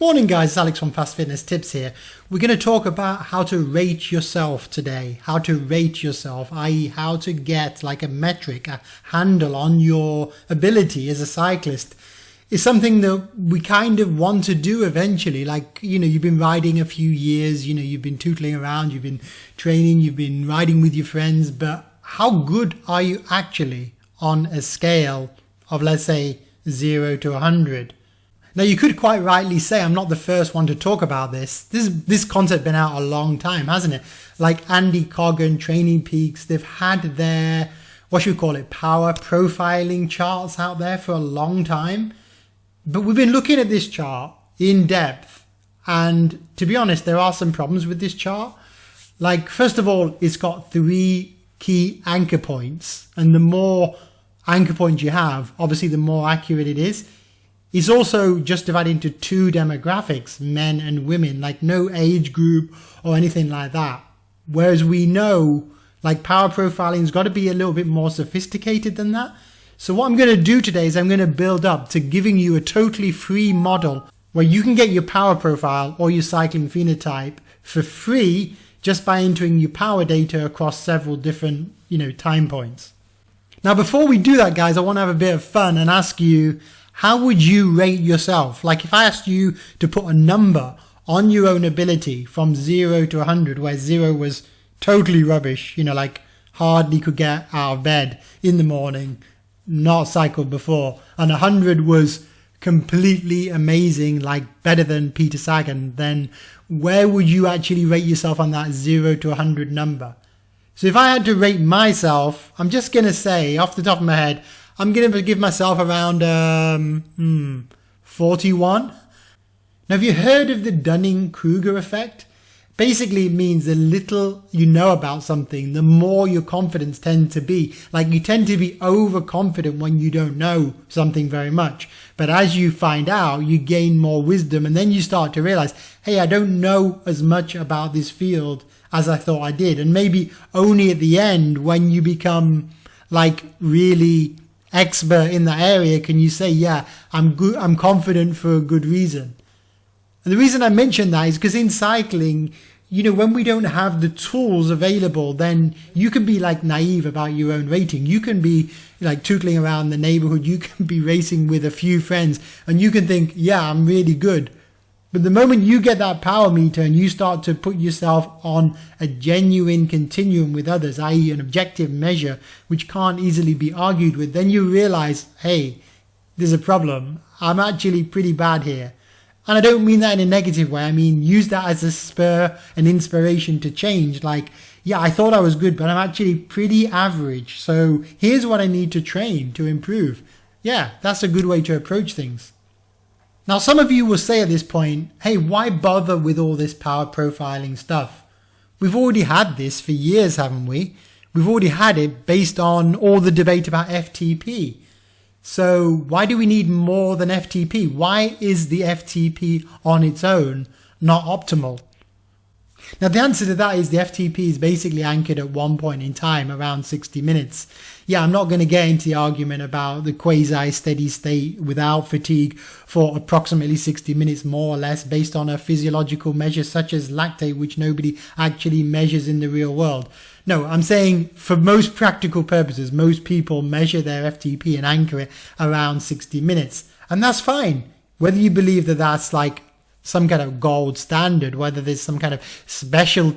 Morning guys, it's Alex from FastFitnessTips here. We're going to talk about how to rate yourself today. How to rate yourself, i.e. how to get like a metric, a handle on your ability as a cyclist. It's something that we kind of want to do eventually. Like, you've been riding a few years, you've been tootling around, you've been training, you've been riding with your friends, but how good are you actually on a scale of, let's say, 0 to 100? Now, you could quite rightly say I'm not the first one to talk about this. This concept been out a long time, hasn't it? Like Andy Coggan, Training Peaks, they've had their, what should we call it, power profiling charts out there for a long time. But we've been looking at this chart in depth. And to be honest, there are some problems with this chart. Like, first of all, it's got 3 key anchor points. And the more anchor points you have, obviously, the more accurate it is. It's also just divided into 2 demographics, men and women, like no age group or anything like that. Whereas we know like power profiling's got to be a little bit more sophisticated than that. So what I'm going to do today is I'm going to build up to giving you a totally free model where you can get your power profile or your cycling phenotype for free just by entering your power data across several different, time points. Now, before we do that, guys, I want to have a bit of fun and ask you, how would you rate yourself? Like if I asked you to put a number on your own ability from 0 to 100, where 0 was totally rubbish, like hardly could get out of bed in the morning, not cycled before, and 100 was completely amazing, like better than Peter Sagan, then where would you actually rate yourself on that 0 to 100 number? So if I had to rate myself, I'm just going to say off the top of my head, I'm going to give myself around 41. Now, have you heard of the Dunning-Kruger effect? Basically, it means the little you know about something, the more your confidence tends to be. Like you tend to be overconfident when you don't know something very much. But as you find out, you gain more wisdom and then you start to realize, hey, I don't know as much about this field as I thought I did. And maybe only at the end when you become like really expert in that area can you say, yeah, I'm good, I'm confident for a good reason. And the reason I mention that is because in cycling, when we don't have the tools available, then you can be like naive about your own rating. You can be like tootling around the neighborhood. You can be racing with a few friends and you can think, yeah, I'm really good. But the moment you get that power meter and you start to put yourself on a genuine continuum with others, i.e. an objective measure which can't easily be argued with, then you realize, hey, there's a problem. I'm actually pretty bad here. And I don't mean that in a negative way. I mean, use that as a spur and inspiration to change. Like, yeah, I thought I was good, but I'm actually pretty average. So here's what I need to train to improve. Yeah, that's a good way to approach things. Now, some of you will say at this point, hey, why bother with all this power profiling stuff? We've already had this for years, haven't we? We've already had it based on all the debate about FTP. So why do we need more than FTP? Why is the FTP on its own not optimal? Now, the answer to that is the FTP is basically anchored at one point in time around 60 minutes. Yeah, I'm not going to get into the argument about the quasi-steady state without fatigue for approximately 60 minutes, more or less, based on a physiological measure such as lactate, which nobody actually measures in the real world. No, I'm saying for most practical purposes, most people measure their FTP and anchor it around 60 minutes. And that's fine. Whether you believe that that's like some kind of gold standard, whether there's some kind of special,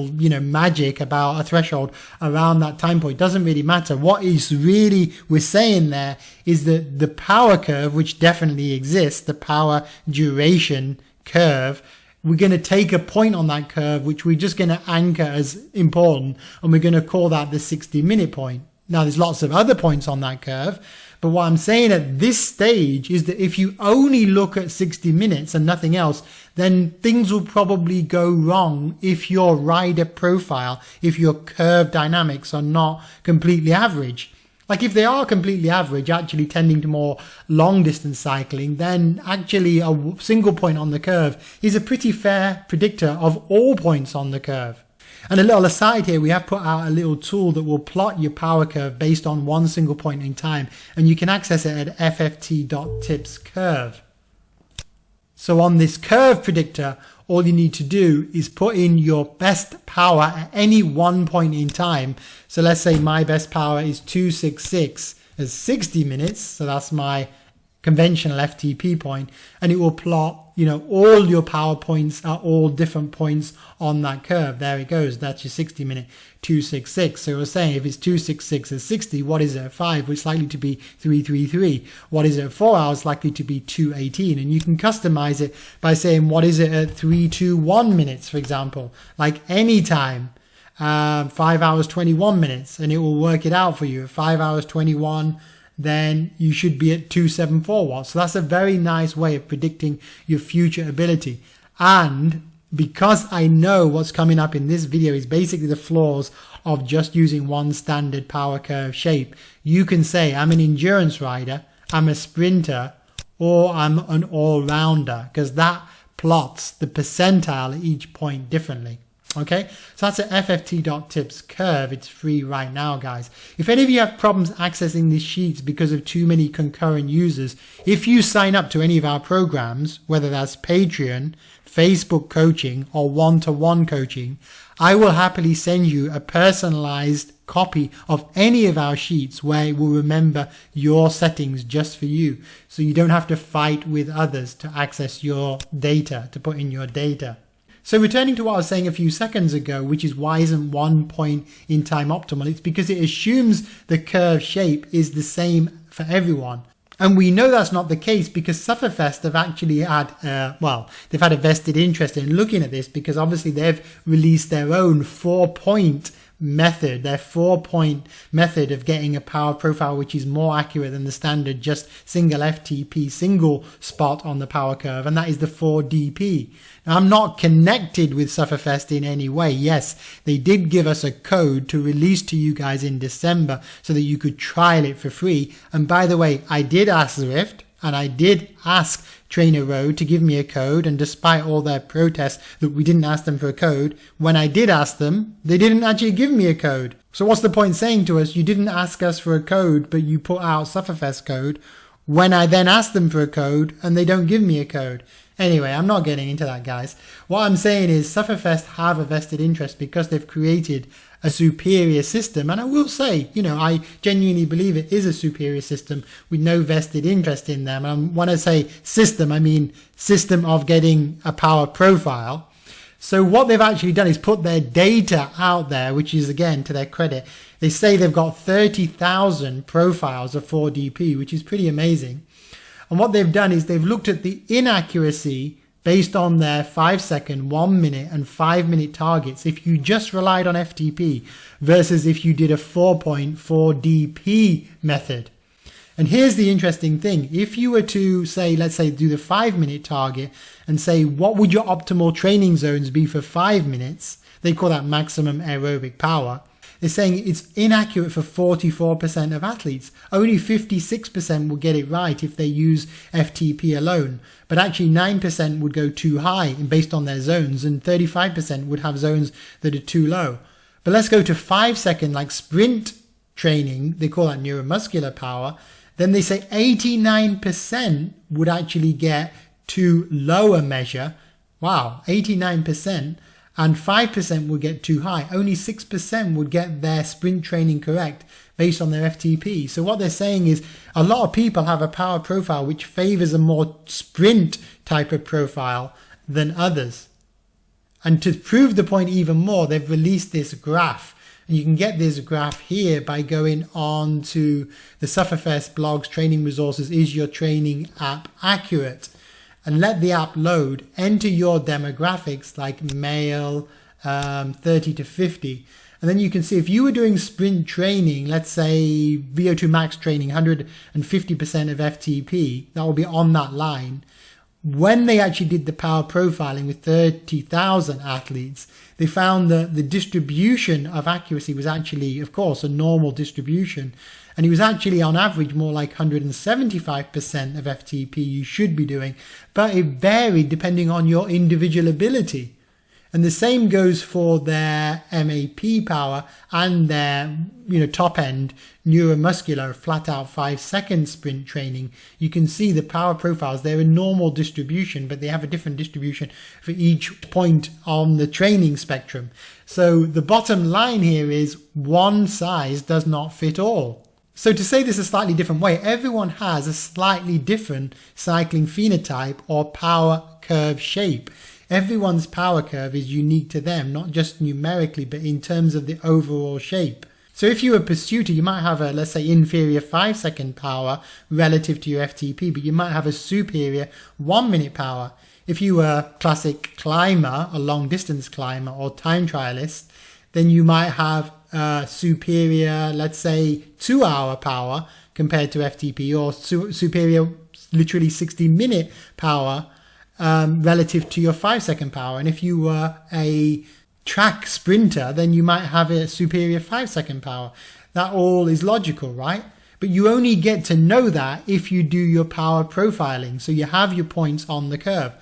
magic about a threshold around that time point, doesn't really matter. What is really we're saying there is that the power curve, which definitely exists, the power duration curve, we're going to take a point on that curve, which we're just going to anchor as important, and we're going to call that the 60-minute point. Now, there's lots of other points on that curve, but what I'm saying at this stage is that if you only look at 60 minutes and nothing else, then things will probably go wrong if your rider profile, if your curve dynamics are not completely average. Like if they are completely average, actually tending to more long distance cycling, then actually a single point on the curve is a pretty fair predictor of all points on the curve. And a little aside here, we have put out a little tool that will plot your power curve based on one single point in time, and you can access it at fft.tips curve. So on this curve predictor, all you need to do is put in your best power at any one point in time. So let's say my best power is 266 as 60 minutes. So that's my conventional FTP point, and it will plot, all your power points at all different points on that curve. There it goes. That's your 60 minute 266. So we're saying if it's 266 at 60, what is it at 5? Well, it's likely to be 333. What is it at 4 hours? Likely to be 218. And you can customize it by saying, what is it at 321 minutes, for example, like any time, 5 hours, 21 minutes, and it will work it out for you at 5 hours, 21, then you should be at 274 watts. So that's a very nice way of predicting your future ability. And because I know what's coming up in this video is basically the flaws of just using one standard power curve shape, you can say I'm an endurance rider, I'm a sprinter, or I'm an all-rounder, because that plots the percentile at each point differently. Okay, so that's an FFT.tips curve. It's free right now, guys. If any of you have problems accessing these sheets because of too many concurrent users, if you sign up to any of our programs, whether that's Patreon, Facebook coaching, or one-to-one coaching, I will happily send you a personalized copy of any of our sheets where it will remember your settings just for you. So you don't have to fight with others to access your data, to put in your data. So returning to what I was saying a few seconds ago, which is why isn't one point in time optimal? It's because it assumes the curve shape is the same for everyone. And we know that's not the case because Sufferfest have actually had, they've had a vested interest in looking at this, because obviously they've released their own 4-point method, their 4-point method of getting a power profile which is more accurate than the standard just single FTP single spot on the power curve, and that is the 4DP. Now, I'm not connected with Sufferfest in any way. Yes, they did give us a code to release to you guys in December so that you could trial it for free. And by the way, I did ask Zwift and I did ask Trainer Road to give me a code, and despite all their protests that we didn't ask them for a code, when I did ask them, they didn't actually give me a code. So what's the point saying to us, you didn't ask us for a code, but you put out Sufferfest code, when I then ask them for a code and they don't give me a code? Anyway, I'm not getting into that, guys. What I'm saying is Sufferfest have a vested interest because they've created a superior system. And I will say, I genuinely believe it is a superior system with no vested interest in them. And when I say system, I mean system of getting a power profile. So what they've actually done is put their data out there, which is, again, to their credit. They say they've got 30,000 profiles of 4DP, which is pretty amazing. And what they've done is they've looked at the inaccuracy based on their 5-second, 1 minute, and 5-minute targets if you just relied on FTP versus if you did a 4-point 4DP method. And here's the interesting thing. If you were to say, let's say, do the 5-minute target and say, what would your optimal training zones be for 5 minutes? They call that maximum aerobic power. They're saying it's inaccurate for 44% of athletes. Only 56% will get it right if they use FTP alone. But actually 9% would go too high based on their zones, and 35% would have zones that are too low. But let's go to 5-second, like sprint training. They call that neuromuscular power. Then they say 89% would actually get too low a measure. Wow, 89%. And 5% would get too high. Only 6% would get their sprint training correct based on their FTP. So what they're saying is a lot of people have a power profile which favors a more sprint type of profile than others. And to prove the point even more, they've released this graph. And you can get this graph here by going on to the Sufferfest blogs, training resources, is your training app accurate? And let the app load, enter your demographics like male, 30 to 50. And then you can see if you were doing sprint training, let's say VO2 max training, 150% of FTP, that will be on that line. When they actually did the power profiling with 30,000 athletes, they found that the distribution of accuracy was actually, of course, a normal distribution. And it was actually on average more like 175% of FTP you should be doing. But it varied depending on your individual ability. And the same goes for their MAP power and their, top end neuromuscular flat out 5-second sprint training. You can see the power profiles. They're a normal distribution, but they have a different distribution for each point on the training spectrum. So the bottom line here is one size does not fit all. So to say this a slightly different way, everyone has a slightly different cycling phenotype or power curve shape. Everyone's power curve is unique to them, not just numerically, but in terms of the overall shape. So if you're a pursuiter, you might have a, let's say, inferior 5-second power relative to your FTP, but you might have a superior 1-minute power. If you were a classic climber, a long distance climber or time trialist, then you might have a superior, let's say, 2-hour power compared to FTP, or superior literally 60-minute power relative to your 5-second power. And if you were a track sprinter, then you might have a superior 5-second power. That all is logical, right? But you only get to know that if you do your power profiling. So you have your points on the curve.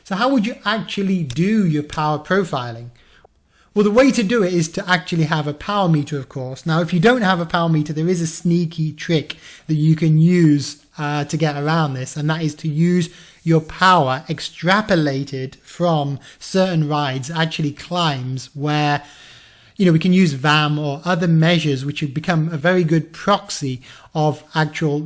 So how would you actually do your power profiling? Well, the way to do it is to actually have a power meter, of course. Now, if you don't have a power meter, there is a sneaky trick that you can use to get around this, and that is to use your power extrapolated from certain rides, actually climbs, where we can use VAM or other measures which have become a very good proxy of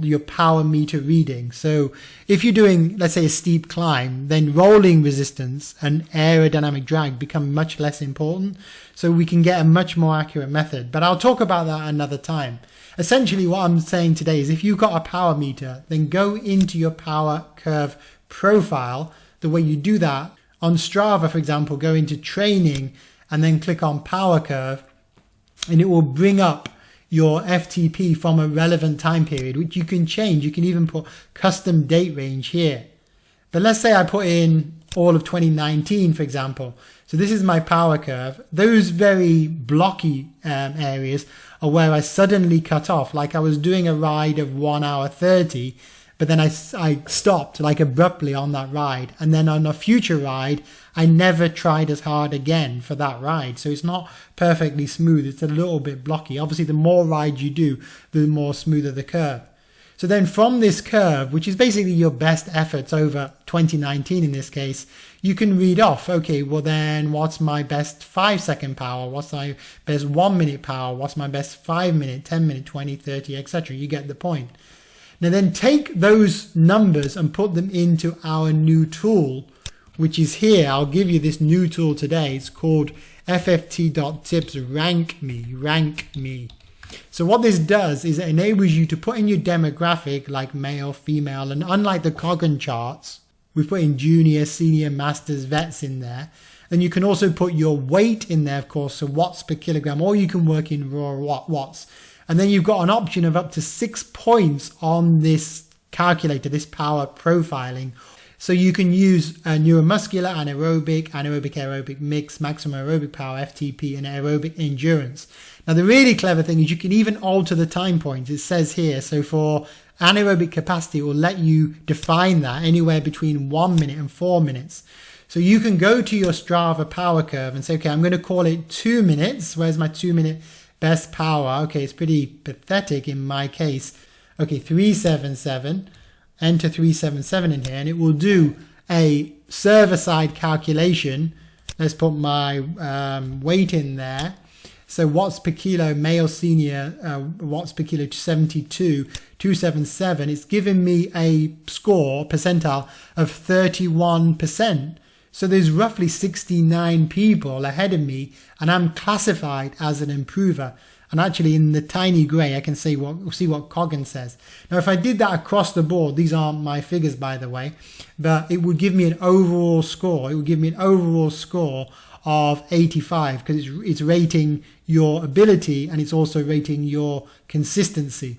your power meter reading. So if you're doing, let's say, a steep climb, then rolling resistance and aerodynamic drag become much less important. So we can get a much more accurate method. But I'll talk about that another time. Essentially, what I'm saying today is if you've got a power meter, then go into your power curve profile. The way you do that on Strava, for example, go into training and then click on power curve, and it will bring up your FTP from a relevant time period, which you can change. You can even put custom date range here. But let's say I put in all of 2019, for example. So this is my power curve. Those very blocky areas are where I suddenly cut off. Like I was doing a ride of 1 hour 30, but then I stopped like abruptly on that ride. And then on a future ride, I never tried as hard again for that ride. So it's not perfectly smooth. It's a little bit blocky. Obviously, the more rides you do, the more smoother the curve. So then from this curve, which is basically your best efforts over 2019 in this case, you can read off, okay, well then what's my best 5-second power? What's my best 1-minute power? What's my best 5-minute, 10-minute, 20, 30, etc. You get the point. Now then take those numbers and put them into our new tool, which is here. I'll give you this new tool today. It's called FFT.tips rank me. So what this does is it enables you to put in your demographic like male, female, and unlike the Coggan charts, we've put in junior, senior, masters, vets in there. And you can also put your weight in there, of course, so watts per kilogram, or you can work in raw watts. And then you've got an option of up to 6 points on this calculator, this power profiling. So you can use a neuromuscular, anaerobic, aerobic mix, maximum aerobic power, FTP, and aerobic endurance. Now, the really clever thing is you can even alter the time points. It says here, so for anaerobic capacity, it will let you define that anywhere between 1 minute and 4 minutes. So you can go to your Strava power curve and say, okay, I'm going to call it 2 minutes. Where's my 2-minute best power? Okay, it's pretty pathetic in my case. Okay, 377. Enter 377 in here, and it will do a server-side calculation. Let's put my weight in there. So watts per kilo, male senior, watts per kilo 72, 277. It's given me a score, percentile, of 31%. So there's roughly 69 people ahead of me, and I'm classified as an improver. And actually in the tiny grey, I can see what Coggan says. Now, if I did that across the board, these aren't my figures, by the way, but it would give me an overall score. It would give me an overall score of 85 because it's rating your ability and it's also rating your consistency.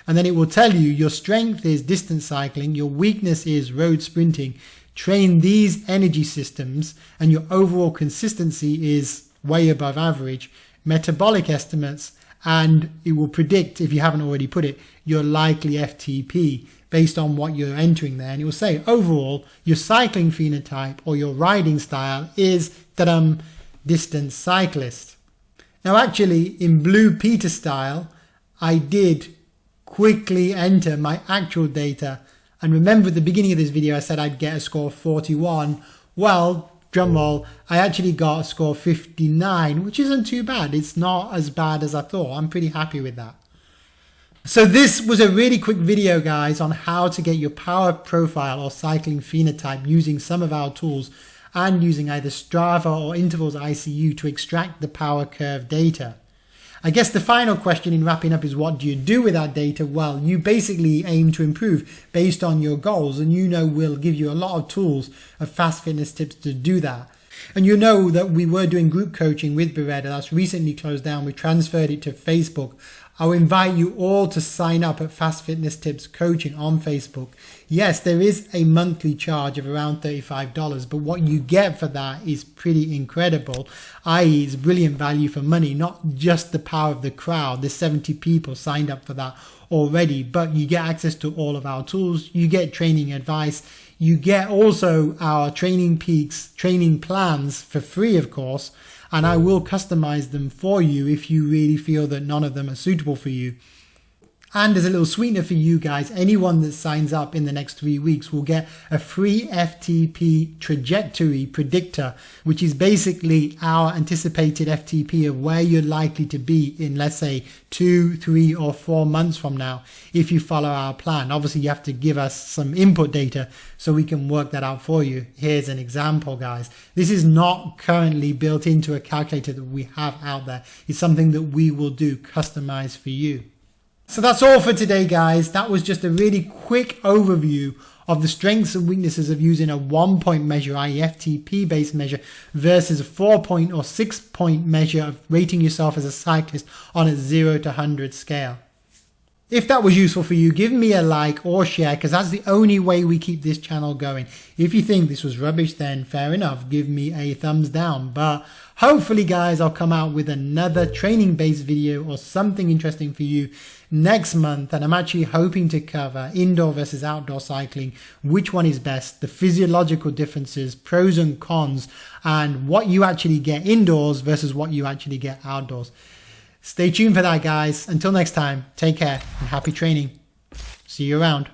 And then it will tell you your strength is distance cycling, your weakness is road sprinting. Train these energy systems and your overall consistency is way above average. Metabolic estimates, and it will predict, if you haven't already put it, your likely FTP based on what you're entering there. And it will say overall your cycling phenotype or your riding style is ... distance cyclist. Now actually, in Blue Peter style, I did quickly enter my actual data. And remember at the beginning of this video, I said I'd get a score of 41. Well, drum roll, I actually got a score of 59, which isn't too bad. It's not as bad as I thought. I'm pretty happy with that. So this was a really quick video, guys, on how to get your power profile or cycling phenotype using some of our tools and using either Strava or Intervals ICU to extract the power curve data. I guess the final question in wrapping up is, what do you do with that data? Well, you basically aim to improve based on your goals, and we'll give you a lot of tools of Fast Fitness Tips to do that. And you know that we were doing group coaching with Beretta. That's recently closed down. We transferred it to Facebook. I'll invite you all to sign up at Fast Fitness Tips Coaching on Facebook. Yes, there is a monthly charge of around $35, but what you get for that is pretty incredible, i.e. it's brilliant value for money, not just the power of the crowd. There's 70 people signed up for that already, but you get access to all of our tools, you get training advice, you get also our Training Peaks training plans for free, of course, and I will customize them for you if you really feel that none of them are suitable for you. And as a little sweetener for you guys, anyone that signs up in the next 3 weeks will get a free FTP trajectory predictor, which is basically our anticipated FTP of where you're likely to be in, let's say, 2, 3, or 4 months from now if you follow our plan. Obviously, you have to give us some input data so we can work that out for you. Here's an example, guys. This is not currently built into a calculator that we have out there. It's something that we will do customized for you. So that's all for today, guys. That was just a really quick overview of the strengths and weaknesses of using a 1-point measure, i.e. FTP based measure, versus a 4-point or 6-point measure of rating yourself as a cyclist on a 0 to 100 scale. If that was useful for you, give me a like or share, because that's the only way we keep this channel going. If you think this was rubbish, then fair enough, give me a thumbs down. But hopefully, guys, I'll come out with another training-based video or something interesting for you next month. And I'm actually hoping to cover indoor versus outdoor cycling, which one is best, the physiological differences, pros and cons, and what you actually get indoors versus what you actually get outdoors. Stay tuned for that, guys. Until next time, take care and happy training. See you around.